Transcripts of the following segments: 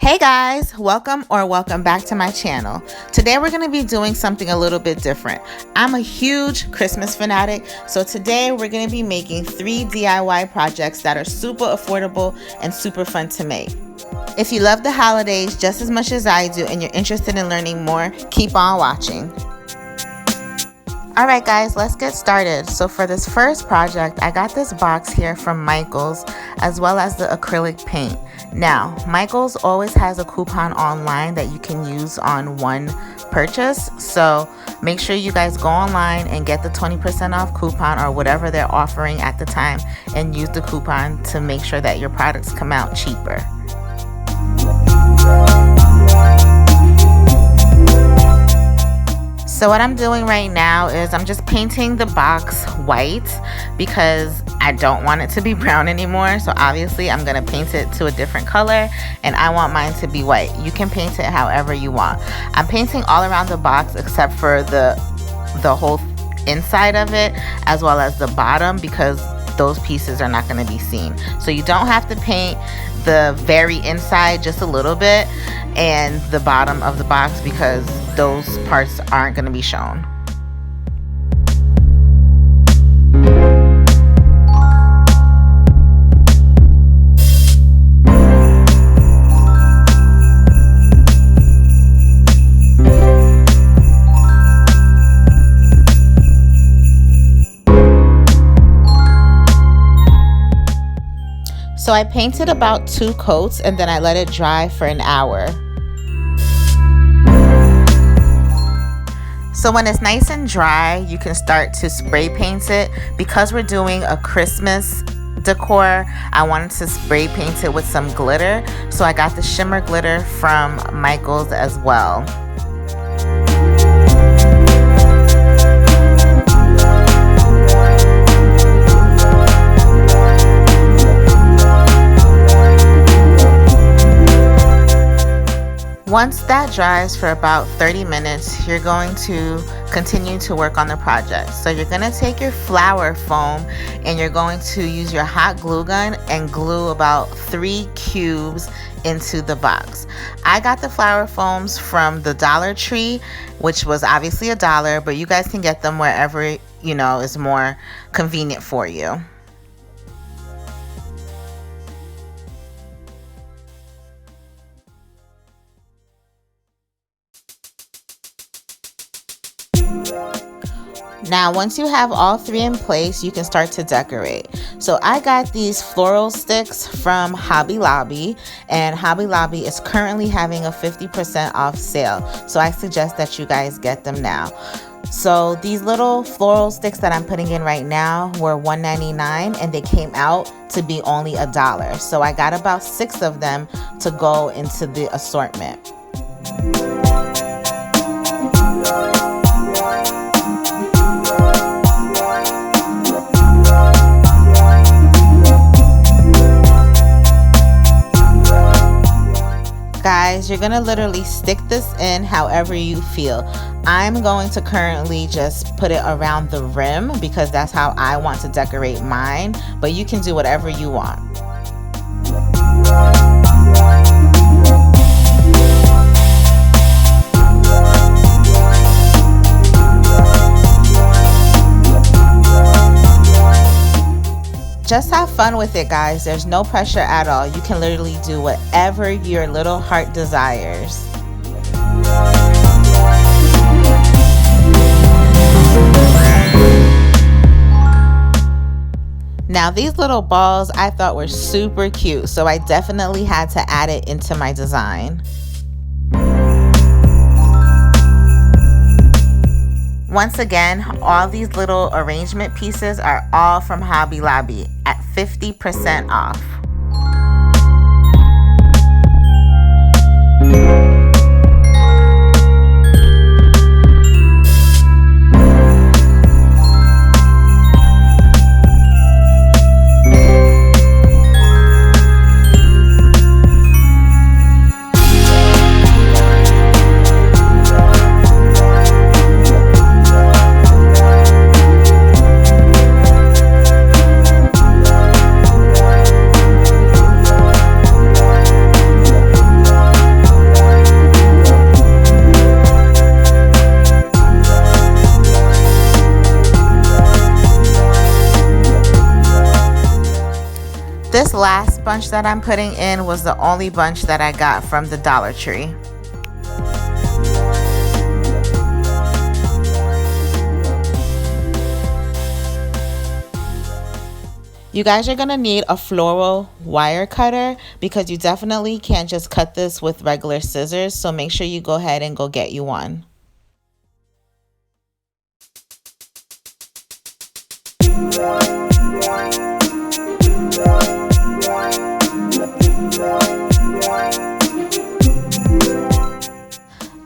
Hey guys, welcome back to my channel. Today we're going to be doing something a little bit different. I'm a huge Christmas fanatic, so today we're going to be making 3 DIY projects that are super affordable and super fun to make. If you love the holidays just as much as I do and you're interested in learning more, keep on watching. Alright guys, let's get started. So for this first project, I got this box here from Michaels as well as the acrylic paint. Now, Michaels always has a coupon online that you can use on one purchase. So make sure you guys go online and get the 20% off coupon or whatever they're offering at the time and use the coupon to make sure that your products come out cheaper. So what I'm doing right now is I'm just painting the box white because I don't want it to be brown anymore. So obviously I'm going to paint it to a different color and I want mine to be white. You can paint it however you want. I'm painting all around the box except for the whole inside of it as well as the bottom because those pieces are not going to be seen. So you don't have to paint the very inside, just a little bit, and the bottom of the box because those parts aren't going to be shown. So I painted about 2 coats and then I let it dry for an hour. So when it's nice and dry, you can start to spray paint it. Because we're doing a Christmas decor, I wanted to spray paint it with some glitter. So I got the shimmer glitter from Michaels as well. Once that dries for about 30 minutes, you're going to continue to work on the project. So you're going to take your flower foam and you're going to use your hot glue gun and glue about 3 cubes into the box. I got the flower foams from the Dollar Tree, which was obviously $1, but you guys can get them wherever, is more convenient for you. Now, once you have all 3 in place, you can start to decorate. So I got these floral sticks from Hobby Lobby, and Hobby Lobby is currently having a 50% off sale. So I suggest that you guys get them now. So these little floral sticks that I'm putting in right now were $1.99 and they came out to be only $1. So I got about 6 of them to go into the assortment. Guys, you're gonna literally stick this in however you feel. I'm going to currently just put it around the rim because that's how I want to decorate mine, but you can do whatever you want. Just have fun with it, guys. There's no pressure at all. You can literally do whatever your little heart desires. Now, these little balls I thought were super cute, so I definitely had to add it into my design. Once again, all these little arrangement pieces are all from Hobby Lobby at 50% off. bunch that I'm putting in was the only bunch that I got from the Dollar Tree. You guys are going to need a floral wire cutter because you definitely can't just cut this with regular scissors. So make sure you go ahead and go get you one.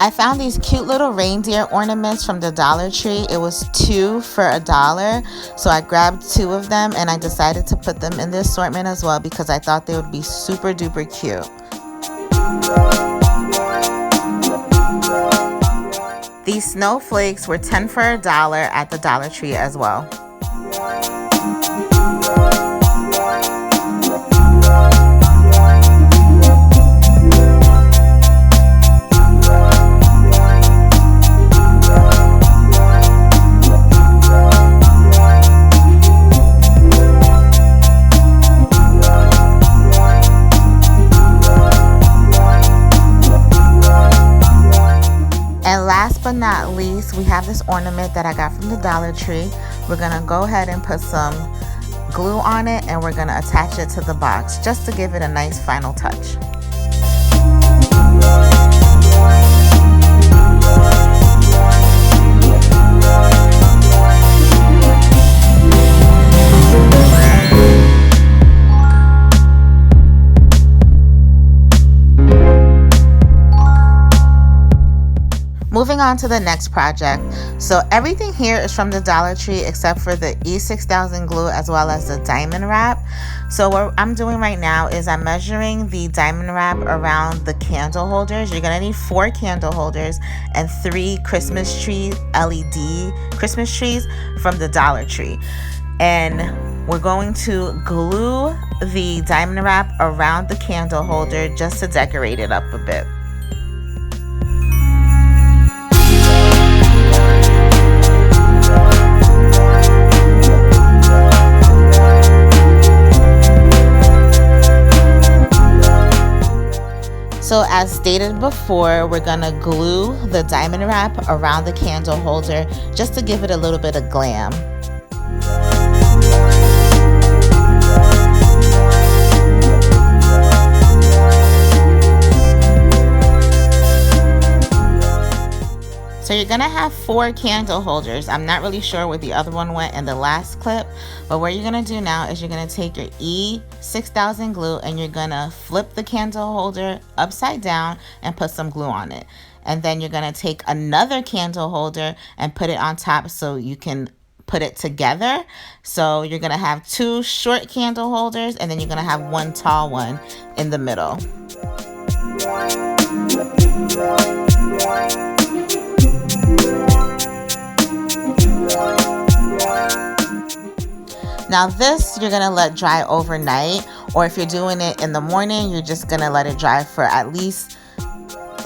I found these cute little reindeer ornaments from the Dollar Tree. It was 2 for $1. So I grabbed 2 of them and I decided to put them in the assortment as well because I thought they would be super duper cute. These snowflakes were 10 for $1 at the Dollar Tree as well. And last but not least, we have this ornament that I got from the Dollar Tree. We're gonna go ahead and put some glue on it and we're gonna attach it to the box just to give it a nice final touch. Moving on to the next project. So everything here is from the Dollar Tree except for the E6000 glue as well as the diamond wrap. So what I'm doing right now is I'm measuring the diamond wrap around the candle holders. You're gonna need 4 candle holders and 3 Christmas tree LED Christmas trees from the Dollar Tree. And we're going to glue the diamond wrap around the candle holder just to decorate it up a bit. So as stated before, we're gonna glue the diamond wrap around the candle holder just to give it a little bit of glam. So you're gonna have 4 candle holders. I'm not really sure where the other one went in the last clip, but what you're gonna do now is you're gonna take your E6000 glue and you're gonna flip the candle holder upside down and put some glue on it. And then you're gonna take another candle holder and put it on top so you can put it together. So you're gonna have 2 short candle holders and then you're gonna have 1 tall one in the middle. Now this you're gonna let dry overnight, or if you're doing it in the morning, you're just gonna let it dry for at least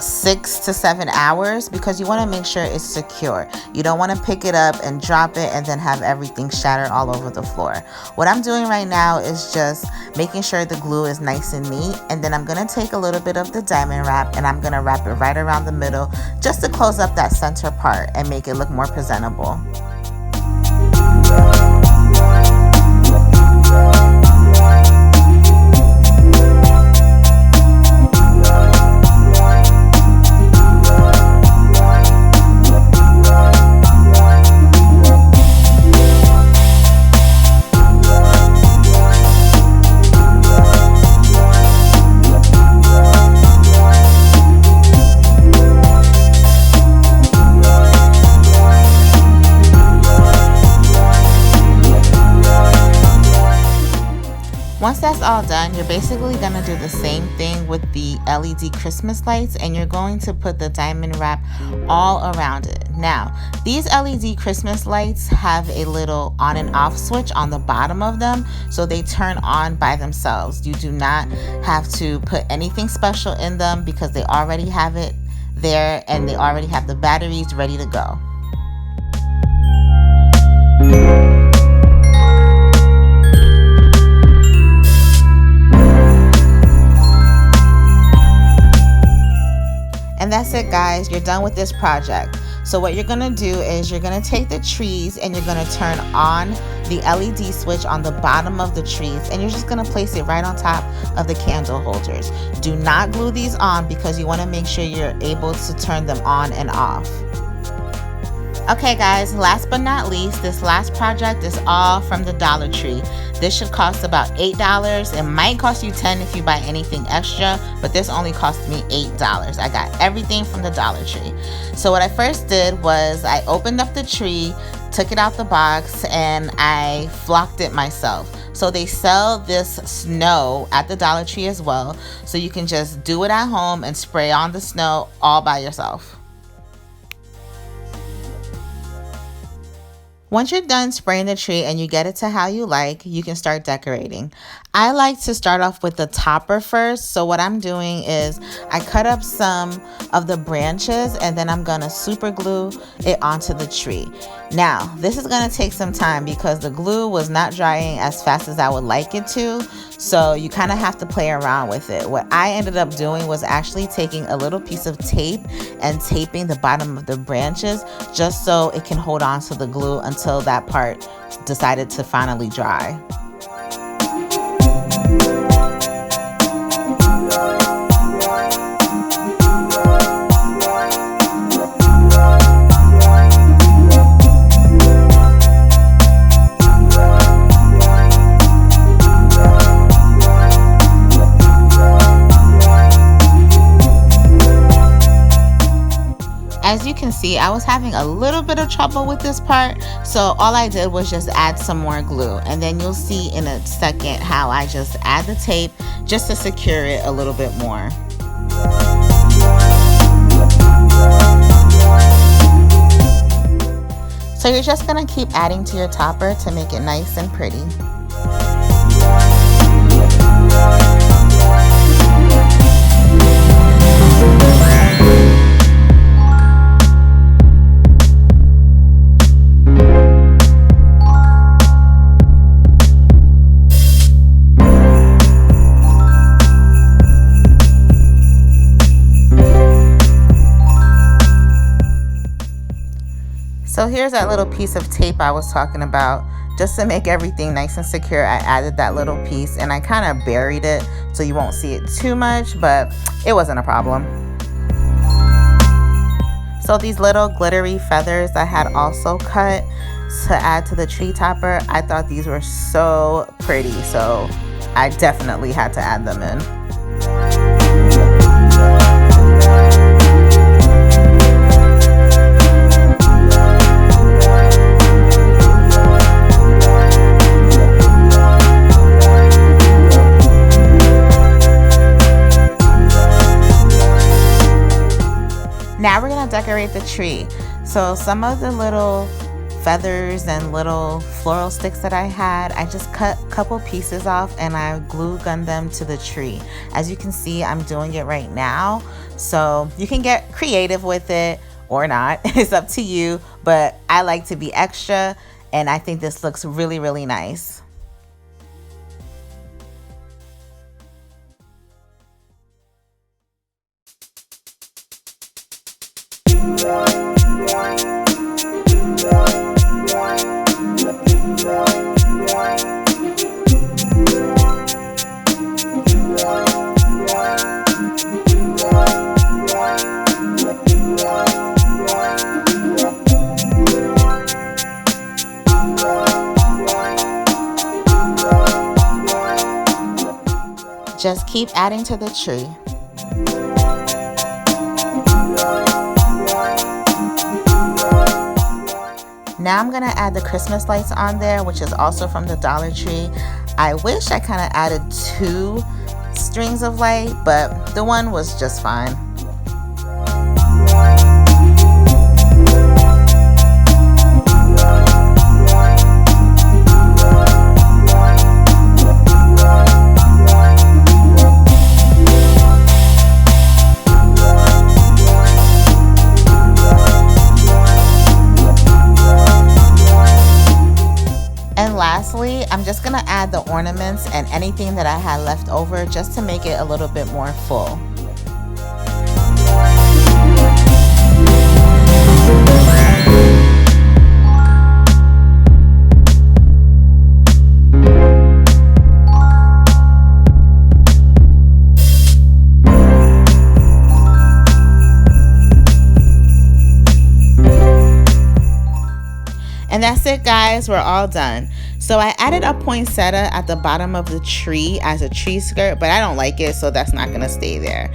6 to 7 hours because you want to make sure it's secure. You don't want to pick it up and drop it and then have everything shattered all over the floor. What I'm doing right now is just making sure the glue is nice and neat, and then I'm going to take a little bit of the diamond wrap and I'm going to wrap it right around the middle just to close up that center part and make it look more presentable. Once that's all done, you're basically going to do the same thing with the LED Christmas lights, and you're going to put the diamond wrap all around it. Now, these LED Christmas lights have a little on and off switch on the bottom of them, so they turn on by themselves. You do not have to put anything special in them because they already have it there and they already have the batteries ready to go. that's it, guys. You're done with this project. So what you're gonna do is you're gonna take the trees and you're gonna turn on the LED switch on the bottom of the trees, and you're just gonna place it right on top of the candle holders. Do not glue these on because you wanna make sure you're able to turn them on and off. Okay guys, last but not least, this last project is all from the Dollar Tree. This should cost about $8. It might cost you $10 if you buy anything extra, but this only cost me $8. I got everything from the Dollar Tree. So what I first did was I opened up the tree, took it out the box, and I flocked it myself. So they sell this snow at the Dollar Tree as well, so you can just do it at home and spray on the snow all by yourself. Once you're done spraying the tree and you get it to how you like, you can start decorating. I like to start off with the topper first. So what I'm doing is I cut up some of the branches and then I'm gonna super glue it onto the tree. Now, this is gonna take some time because the glue was not drying as fast as I would like it to. So you kind of have to play around with it. What I ended up doing was actually taking a little piece of tape and taping the bottom of the branches just so it can hold on to the glue until that part decided to finally dry. As you can see, I was having a little bit of trouble with this part, so all I did was just add some more glue, and then you'll see in a second how I just add the tape just to secure it a little bit more. So you're just gonna keep adding to your topper to make it nice and pretty. So here's that little piece of tape I was talking about. Just to make everything nice and secure, I added that little piece and I kind of buried it so you won't see it too much, but it wasn't a problem. So these little glittery feathers I had also cut to add to the tree topper, I thought these were so pretty, so I definitely had to add them in. Now we're gonna decorate the tree. So some of the little feathers and little floral sticks that I had, I just cut a couple pieces off and I glue gunned them to the tree. As you can see, I'm doing it right now. So you can get creative with it or not, it's up to you, but I like to be extra and I think this looks really, really nice. Just keep adding to the tree. Now I'm gonna add the Christmas lights on there, which is also from the Dollar Tree. I wish I kind of added 2 strings of light, but the one was just fine. Lastly, I'm just gonna add the ornaments and anything that I had left over just to make it a little bit more full. And that's it, guys, we're all done. So I added a poinsettia at the bottom of the tree as a tree skirt, but I don't like it, so that's not gonna stay there.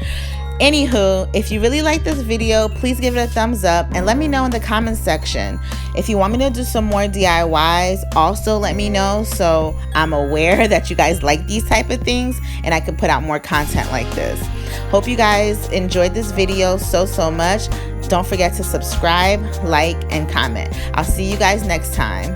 Anywho, if you really like this video, please give it a thumbs up and let me know in the comments section. If you want me to do some more DIYs, also let me know so I'm aware that you guys like these type of things and I can put out more content like this. Hope you guys enjoyed this video so much. Don't forget to subscribe, like, and comment. I'll see you guys next time.